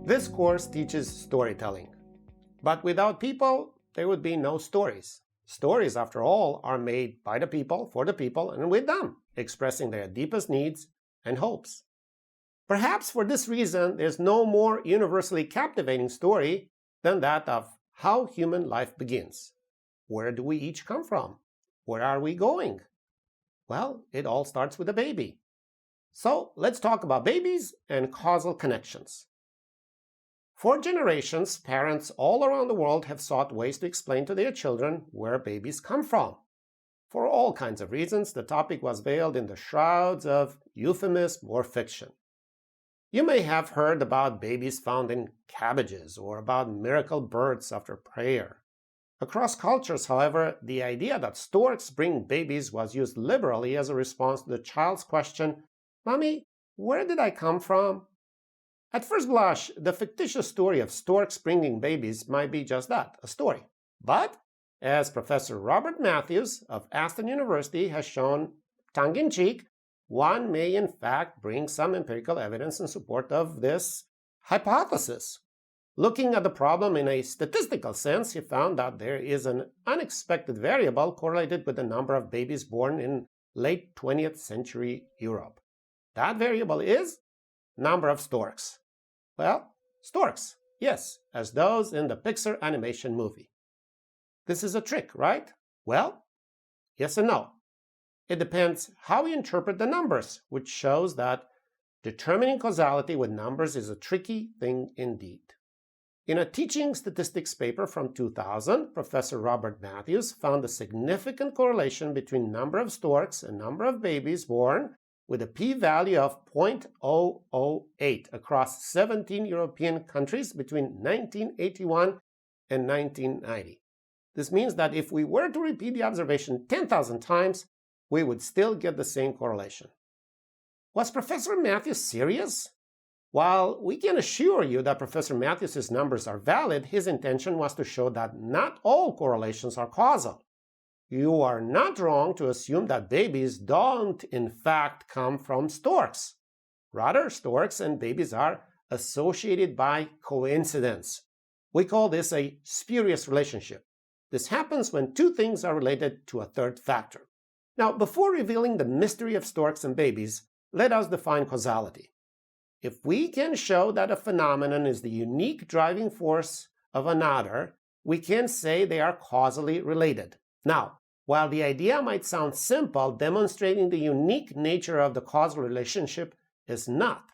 This course teaches storytelling. But without people, there would be no stories. Stories, after all, are made by the people, for the people, and with them, expressing their deepest needs and hopes. Perhaps for this reason, there's no more universally captivating story than that of how human life begins. Where do we each come from? Where are we going? Well, it all starts with a baby. So let's talk about babies and causal connections. For generations, parents all around the world have sought ways to explain to their children where babies come from. For all kinds of reasons, the topic was veiled in the shrouds of euphemism or fiction. You may have heard about babies found in cabbages or about miracle births after prayer. Across cultures, however, the idea that storks bring babies was used liberally as a response to the child's question, "Mommy, where did I come from?" At first blush, the fictitious story of storks bringing babies might be just that, a story. But, as Professor Robert Matthews of Aston University has shown tongue-in-cheek, one may in fact bring some empirical evidence in support of this hypothesis. Looking at the problem in a statistical sense, he found that there is an unexpected variable correlated with the number of babies born in late 20th century Europe. That variable is number of storks. Well, storks, yes, as those in the Pixar animation movie. This is a trick, right? Well, yes and no. It depends how we interpret the numbers, which shows that determining causality with numbers is a tricky thing indeed. In a teaching statistics paper from 2000, Professor Robert Matthews found a significant correlation between number of storks and number of babies born with a p-value of 0.008 across 17 European countries between 1981 and 1990. This means that if we were to repeat the observation 10,000 times, we would still get the same correlation. Was Professor Matthews serious? While we can assure you that Professor Matthews' numbers are valid, his intention was to show that not all correlations are causal. You are not wrong to assume that babies don't in fact come from storks. Rather, storks and babies are associated by coincidence. We call this a spurious relationship. This happens when two things are related to a third factor. Now, before revealing the mystery of storks and babies, let us define causality. If we can show that a phenomenon is the unique driving force of another, we can say they are causally related. Now, while the idea might sound simple, demonstrating the unique nature of the causal relationship is not.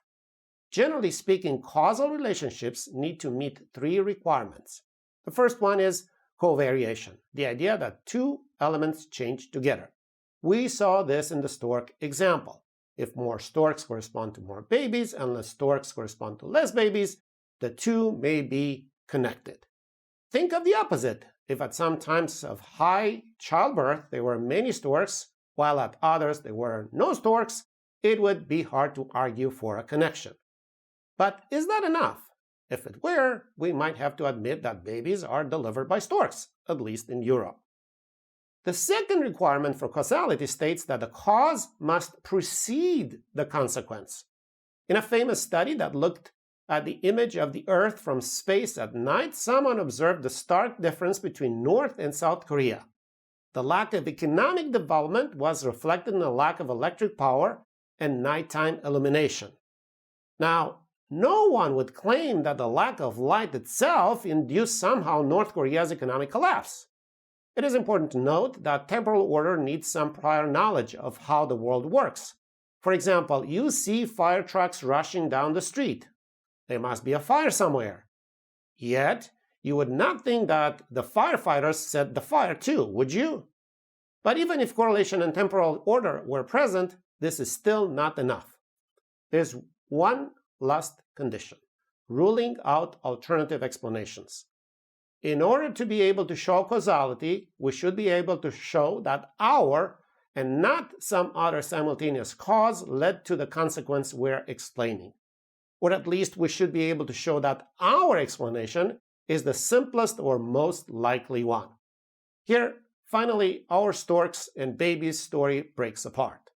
Generally speaking, causal relationships need to meet three requirements. The first one is covariation, the idea that two elements change together. We saw this in the stork example. If more storks correspond to more babies and less storks correspond to less babies, the two may be connected. Think of the opposite. If at some times of high childbirth there were many storks, while at others there were no storks, it would be hard to argue for a connection. But is that enough? If it were, we might have to admit that babies are delivered by storks, at least in Europe. The second requirement for causality states that the cause must precede the consequence. In a famous study that looked at the image of the Earth from space at night, someone observed the stark difference between North and South Korea. The lack of economic development was reflected in the lack of electric power and nighttime illumination. Now, no one would claim that the lack of light itself induced somehow North Korea's economic collapse. It is important to note that temporal order needs some prior knowledge of how the world works. For example, you see fire trucks rushing down the street. There must be a fire somewhere. Yet, you would not think that the firefighters set the fire too, would you? But even if correlation and temporal order were present, this is still not enough. There's one last condition: ruling out alternative explanations. In order to be able to show causality, we should be able to show that our, and not some other simultaneous cause, led to the consequence we're explaining. Or at least we should be able to show that our explanation is the simplest or most likely one. Here, finally, our storks and babies story breaks apart.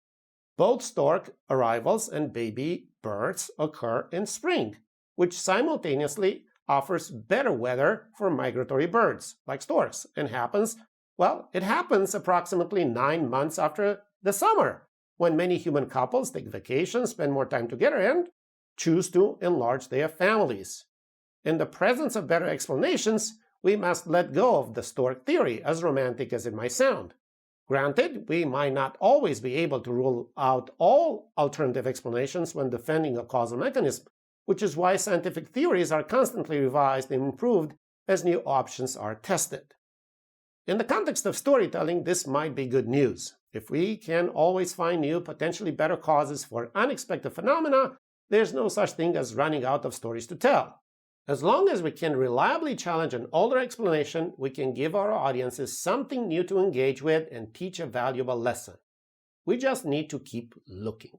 Both stork arrivals and baby births occur in spring, which simultaneously offers better weather for migratory birds, like storks, and it happens approximately 9 months after the summer, when many human couples take vacations, spend more time together, and choose to enlarge their families. In the presence of better explanations, we must let go of the stork theory, as romantic as it might sound. Granted, we might not always be able to rule out all alternative explanations when defending a causal mechanism, which is why scientific theories are constantly revised and improved as new options are tested. In the context of storytelling, this might be good news. If we can always find new, potentially better causes for unexpected phenomena, there's no such thing as running out of stories to tell. As long as we can reliably challenge an older explanation, we can give our audiences something new to engage with and teach a valuable lesson. We just need to keep looking.